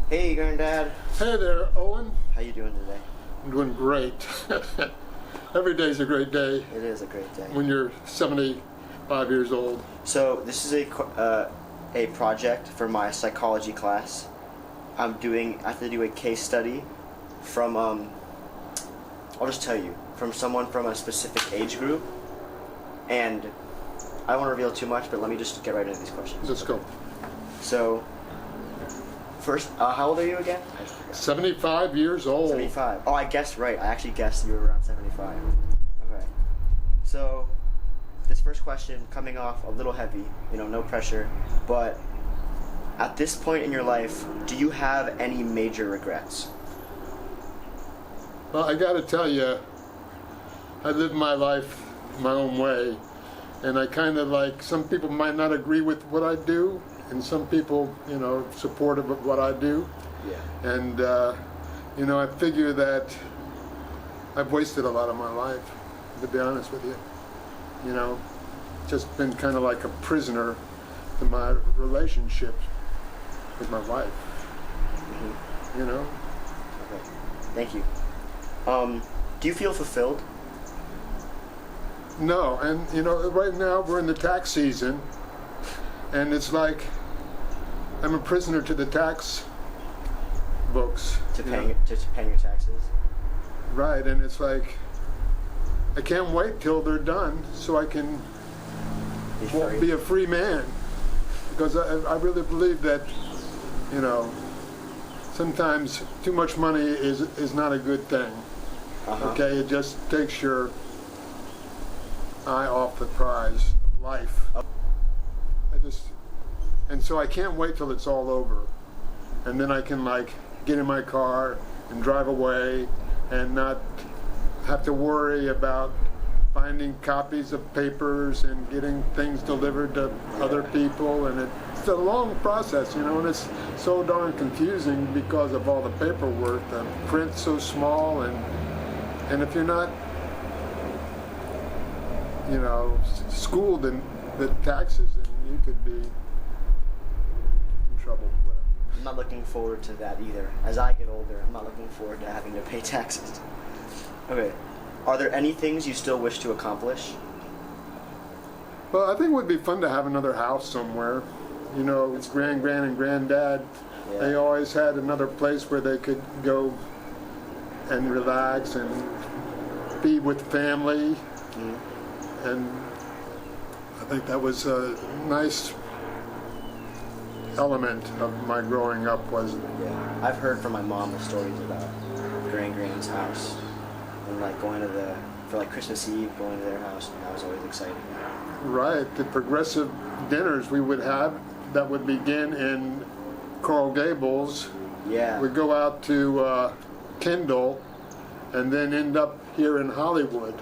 Hey, Granddad. Hey there, Owen. How you doing today? I'm doing great. Every day's a great day It is a great day. when you're 75 years old. So this is a project for my psychology class. I have to do a case study from I'll just tell you, from someone from a specific age group, and I don't want to reveal too much, but let me just get right into these questions. Let's go. So, first, how old are you again? 75 years old. 75. Oh, I guessed right. I actually guessed you were around 75. Okay. So, this first question, coming off a little heavy, no pressure, but at this point in your life, do you have any major regrets? Well, I got to tell you, I live my life my own way, and I kind of like, some people might not agree with what I do, and some people, supportive of what I do. Yeah. And, I figure that I've wasted a lot of my life, to be honest with you. Just been kind of like a prisoner to my relationship with my wife. Mm-hmm. Okay. Thank you. Do you feel fulfilled? No, and right now we're in the tax season, and it's like I'm a prisoner to the tax books. To paying your taxes? Right, and it's like I can't wait till they're done so I can be a free man, because I really believe that sometimes too much money is not a good thing. Uh-huh. Okay, it just takes your eye off the prize, life. And so I can't wait till it's all over, and then I can get in my car and drive away and not have to worry about finding copies of papers and getting things delivered to other people, and it's a long process, and it's so darn confusing because of all the paperwork, the print's so small, and if you're not schooled in the taxes, then you could be in trouble. I'm not looking forward to that either. As I get older, I'm not looking forward to having to pay taxes. Okay. Are there any things you still wish to accomplish? Well, I think it would be fun to have another house somewhere. Grand and granddad, Yeah. They always had another place where they could go and relax and be with family. Mm-hmm. And I think that was a nice element of my growing up. Yeah. I've heard from my mom the stories about Grand's house, and going to for Christmas Eve, going to their house, and that was always exciting. Right, the progressive dinners we would have that would begin in Coral Gables. Yeah. We'd go out to Kendall and then end up here in Hollywood.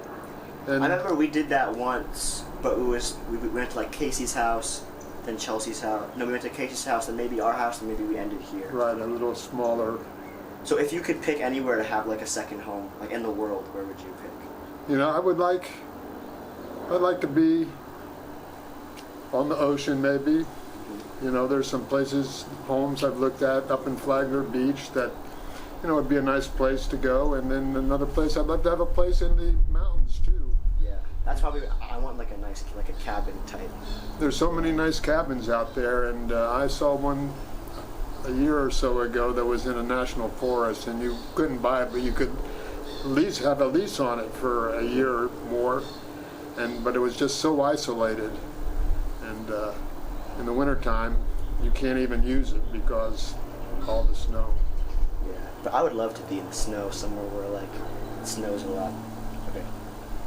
And I remember we did that once, but we went to Casey's house, then Chelsea's house. No, we went to Casey's house, then maybe our house, and maybe we ended here. right, a little smaller. So if you could pick anywhere to have a second home, in the world, where would you pick? I'd like to be on the ocean, maybe. There's some places, homes I've looked at up in Flagler Beach that, would be a nice place to go. And then another place, I'd love to have a place in the mountains too. Yeah, that's probably, I want a nice, a cabin type. There's so many nice cabins out there, and I saw one a year or so ago that was in a national forest, and you couldn't buy it, but you could have a lease on it for a year or more, but it was just so isolated, and in the wintertime you can't even use it because all the snow. Yeah, but I would love to be in the snow somewhere where it snows a lot. Okay.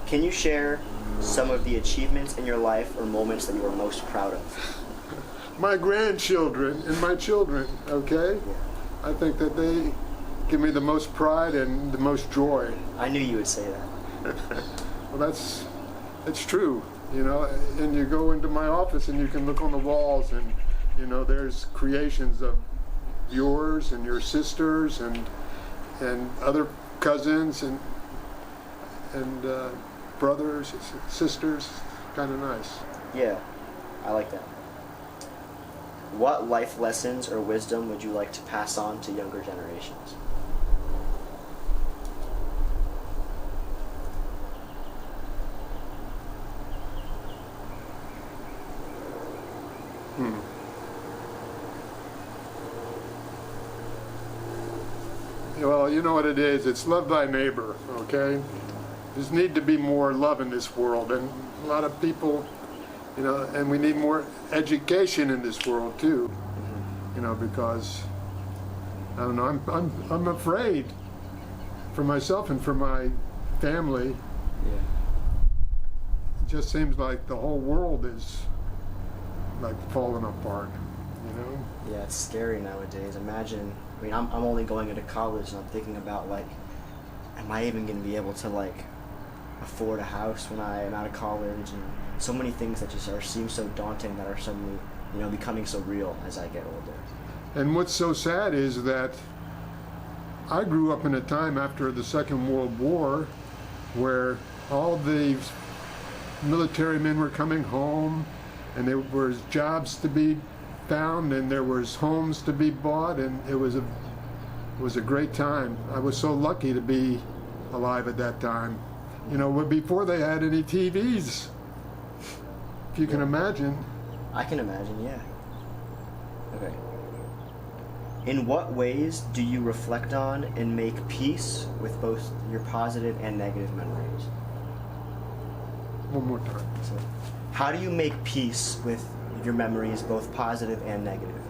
Can you share some of the achievements in your life or moments that you are most proud of? My grandchildren and my children, okay? Yeah. I think that they give me the most pride and the most joy. I knew you would say that. Well, that's true, and you go into my office and you can look on the walls, and there's creations of yours and your sisters and other cousins and brothers, sisters. Kind of nice. Yeah, I like that. what life lessons or wisdom would you like to pass on to younger generations? Well, you know what it is. It's love thy neighbor, okay? There's need to be more love in this world, and a lot of people, you know, and we need more education in this world too, you know, because I don't know. I'm afraid for myself and for my family. Yeah. It just seems like the whole world is like falling apart, you know? Yeah, it's scary nowadays. Imagine, I mean, I'm only going into college and I'm thinking about, like, am I even going to be able to, like, afford a house when I am out of college? And so many things that just seem so daunting that are suddenly, you know, becoming so real as I get older. And what's so sad is that I grew up in a time after the Second World War where all these military men were coming home, and there was jobs to be found, and there was homes to be bought, and it was a great time. I was so lucky to be alive at that time. You know, before they had any TVs, if you can imagine. I can imagine, yeah. Okay. In what ways do you reflect on and make peace with both your positive and negative memories? One more time. So, how do you make peace with your memories, both positive and negative?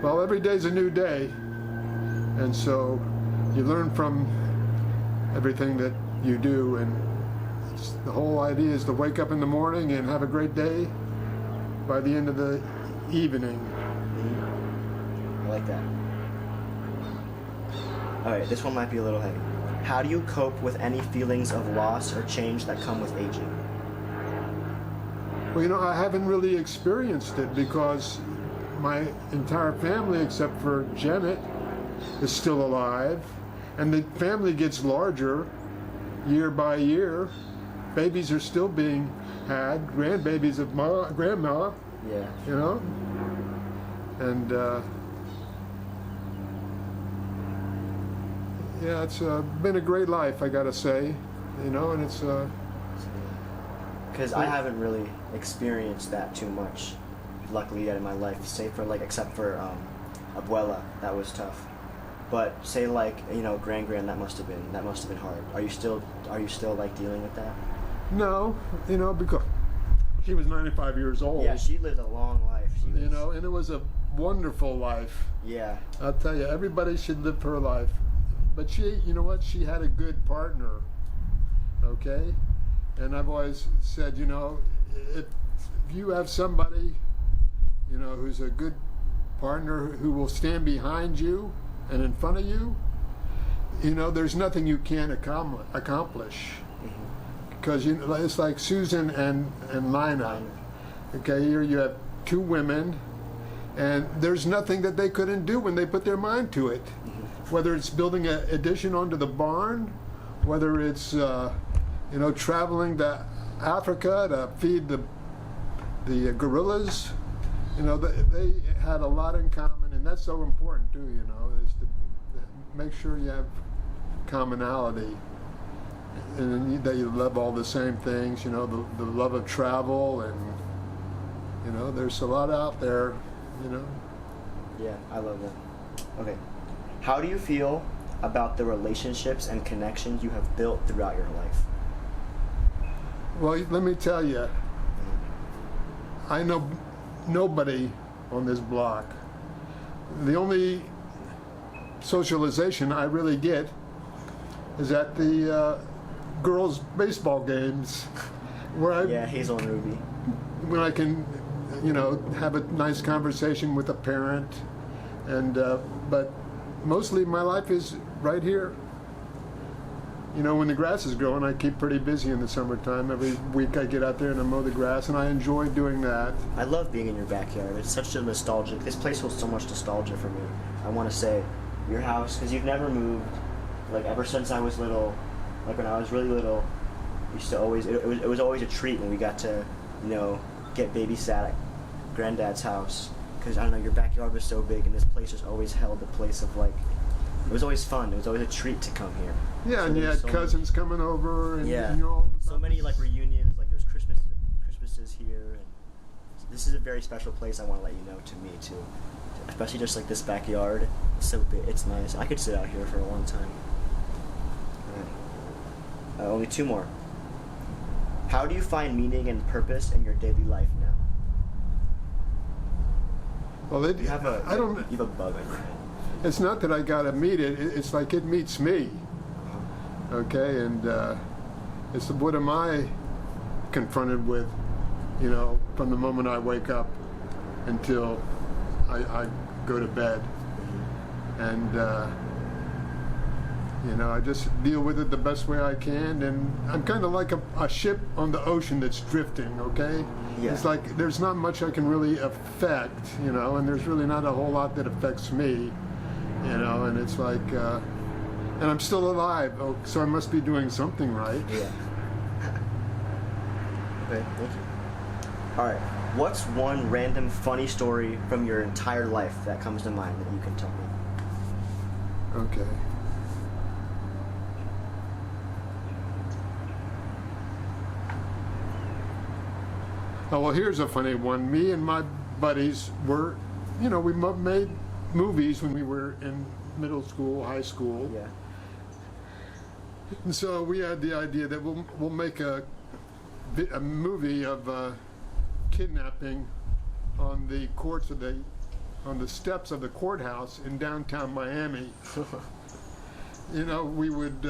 Well, every day's a new day, and so you learn from everything that you do, and the whole idea is to wake up in the morning and have a great day by the end of the evening. I like that. Alright, this one might be a little heavy. How do you cope with any feelings of loss or change that come with aging? Well, you know, I haven't really experienced it because my entire family, except for Janet, is still alive. And the family gets larger year by year. Babies are still being had, grandbabies of grandma, Yeah. you know? And, yeah, it's been a great life, I gotta say, you know, and it's... Because I haven't really experienced that too much, luckily, yet in my life. Except for abuela, that was tough. But say like, you know, grand, that must have been hard. Are you still like dealing with that? No, you know, because she was 95 years old. Yeah, she lived a long life. You know, and it was a wonderful life. Yeah. I'll tell you, everybody should live her life. But she, you know what? She had a good partner. Okay. And I've always said, you know, if you have somebody, you know, who's a good partner who will stand behind you and in front of you, you know, there's nothing you can't accomplish. Because you know, it's like Susan and Lina. Okay, here you have two women, and there's nothing that they couldn't do when they put their mind to it. Whether it's building an addition onto the barn, whether it's you know, traveling to Africa to feed the gorillas, you know, they had a lot in common, and that's so important too. You know, is to make sure you have commonality, and that you love all the same things. You know, the love of travel, and you know, there's a lot out there. You know. Yeah, I love that. Okay, how do you feel about the relationships and connections you have built throughout your life? Well, let me tell you, I know nobody on this block. The only socialization I really get is at the girls' baseball games, where Yeah, Hazel and Ruby. when I can, you know, have a nice conversation with a parent, and but mostly my life is right here. You know, when the grass is growing, I keep pretty busy in the summertime. Every week I get out there and I mow the grass, and I enjoy doing that. I love being in your backyard. It's such a nostalgic. This place holds so much nostalgia for me. I want to say, your house, because you've never moved. Like ever since I was little, like when I was really little, used to always. It was always a treat when we got to, you know, get babysat at granddad's house because I don't know, your backyard was so big, and this place just always held a place of like. It was always fun. It was always a treat to come here. Yeah, so and you had so cousins coming over, and yeah, you know, so many like reunions. Like there's Christmases here, and this is a very special place. I want to let you know to me too, especially just like this backyard. It's so big. It's nice. I could sit out here for a long time. All right. Only two more. How do you find meaning and purpose in your daily life now? Well, You have a bug on your head. It's not that I gotta meet it. It's like it meets me. Okay, and it's what am I confronted with, you know, from the moment I wake up until I go to bed, and you know, I just deal with it the best way I can, and I'm kind of like a ship on the ocean that's drifting, okay? Yeah. It's like there's not much I can really affect, you know, and there's really not a whole lot that affects me, you know, and it's like, and I'm still alive, so I must be doing something right. Yeah. Okay, thank you. Alright, what's one random funny story from your entire life that comes to mind that you can tell me? Okay. Oh, well, here's a funny one. Me and my buddies were, you know, we made movies when we were in middle school, high school. Yeah. And so we had the idea that we'll make a movie of kidnapping on the on the steps of the courthouse in downtown Miami. You know, we would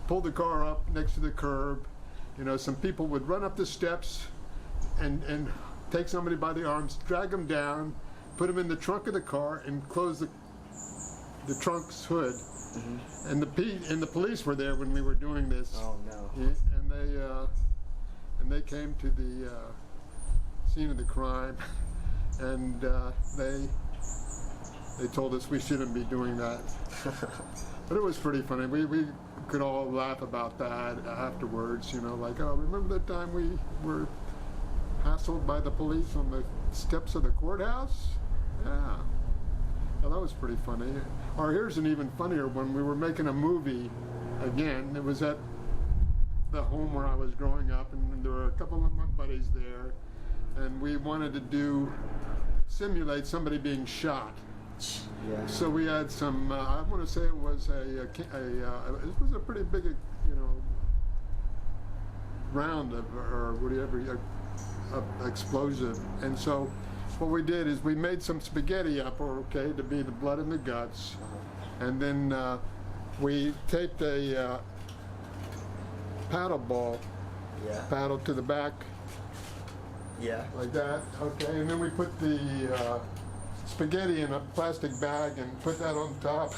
pull the car up next to the curb. You know, some people would run up the steps and take somebody by the arms, drag them down, put them in the trunk of the car, and close the trunk's hood. Mm-hmm. And the police were there when we were doing this. Oh no! And they came to the scene of the crime, and they told us we shouldn't be doing that. But it was pretty funny. We could all laugh about that afterwards. You know, like, oh, remember that time we were hassled by the police on the steps of the courthouse? Yeah. Well, that was pretty funny. Or here's an even funnier one. We were making a movie again. It was at the home where I was growing up, and there were a couple of my buddies there, and we wanted to simulate somebody being shot. Yeah. So we had some. I want to say it was it was a pretty big, you know, round or whatever. Explosive, and so what we did is we made some spaghetti up, okay, to be the blood and the guts, and then we taped a paddle ball, paddle to the back, like that, okay, and then we put the spaghetti in a plastic bag and put that on top,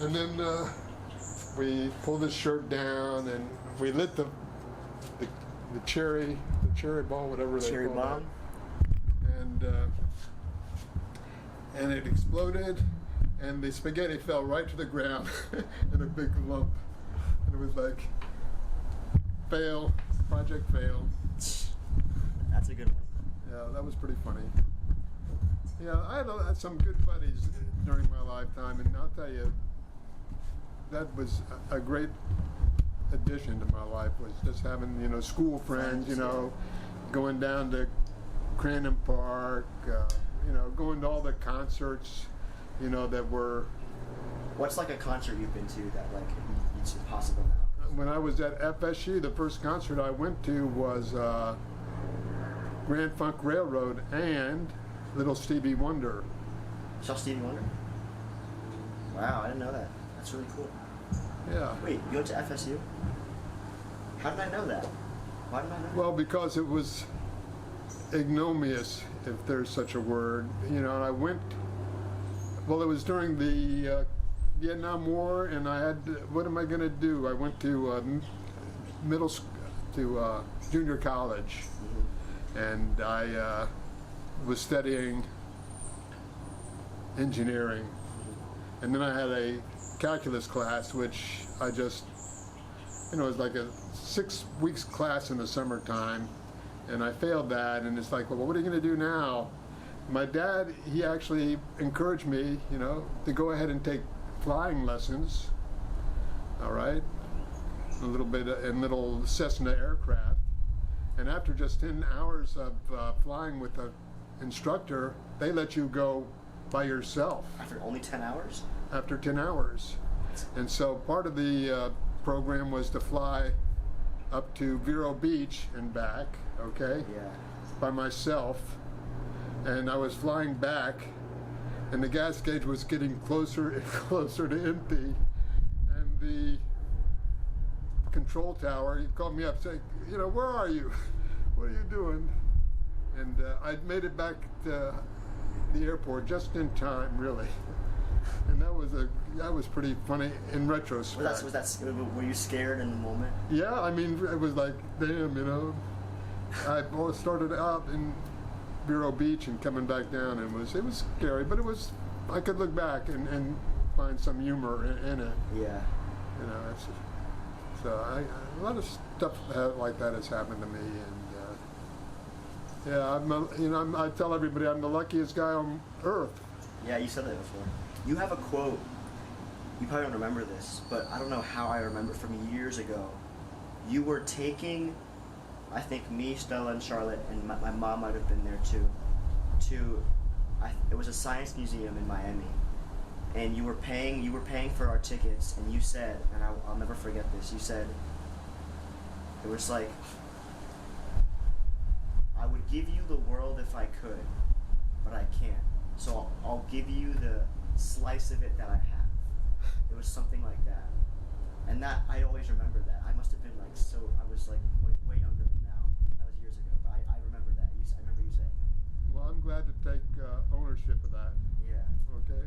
and then we pulled his shirt down and we lit the cherry ball, whatever they Cherry call bomb. It. And it exploded, and the spaghetti fell right to the ground in a big lump. And it was like, fail, project fail. That's a good one. Yeah, that was pretty funny. Yeah, I had some good buddies during my lifetime, and I'll tell you, that was a great addition to my life, was just having, you know, school friends, you know, going down to Crandon Park, you know, going to all the concerts, you know, that were. What's like a concert you've been to that like it's impossible now? When I was at FSU, the first concert I went to was Grand Funk Railroad and Little Stevie Wonder. Saw Stevie Wonder? Wow, I didn't know that. That's really cool. Yeah. Wait, you went to FSU? How did I know that? Why did I know that? Well, because it was ignominious, if there's such a word. You know, I went. Well, it was during the Vietnam War, and I had. What am I going to do? I went to junior college, and I was studying engineering, and then I had a calculus class, which I just, you know, it was like a 6 weeks class in the summertime, and I failed that, and it's like, well, what are you going to do now? My dad, he actually encouraged me, you know, to go ahead and take flying lessons, all right, a little bit in little Cessna aircraft, and after just 10 hours of flying with an instructor, they let you go by yourself. After only 10 hours? After 10 hours. And so part of the program was to fly up to Vero Beach and back, okay? Yeah. By myself. And I was flying back, and the gas gauge was getting closer and closer to empty. And the control tower, he called me up saying, you know, where are you? What are you doing? And I'd made it back to the airport just in time, really. And that was pretty funny in retrospect. Were you scared in the moment? Yeah, I mean, it was like, damn, you know. I started out in Vero Beach and coming back down, and it was scary, but I could look back and find some humor in it. Yeah. You know, so a lot of stuff like that has happened to me, and yeah, I tell everybody I'm the luckiest guy on earth. Yeah, you said that before. You have a quote. You probably don't remember this, but I don't know how I remember from years ago. You were taking, I think, me, Stella, and Charlotte, and my mom might have been there too, it was a science museum in Miami, and you were paying for our tickets, and you said, and I'll never forget this, you said, it was like, I would give you the world if I could, but I can't. So I'll give you the slice of it that I have. It was something like that. And that, I always remember that. I must have been like, I was like way younger than now. That was years ago, but I remember that. I remember you saying that. Well, I'm glad to take ownership of that. Yeah. Okay?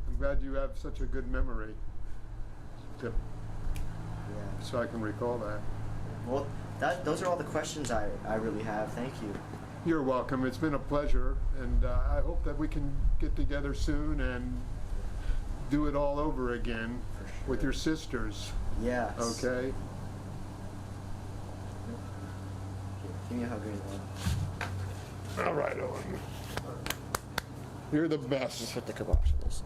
I'm glad you have such a good memory. Yeah. So I can recall that. Well, those are all the questions I really have. Thank you. You're welcome. It's been a pleasure, and I hope that we can get together soon and do it all over again with your sisters. Yes. Okay? Give me a hug, Grandad. All right, Owen. You're the best. Let's put the kibosh on this.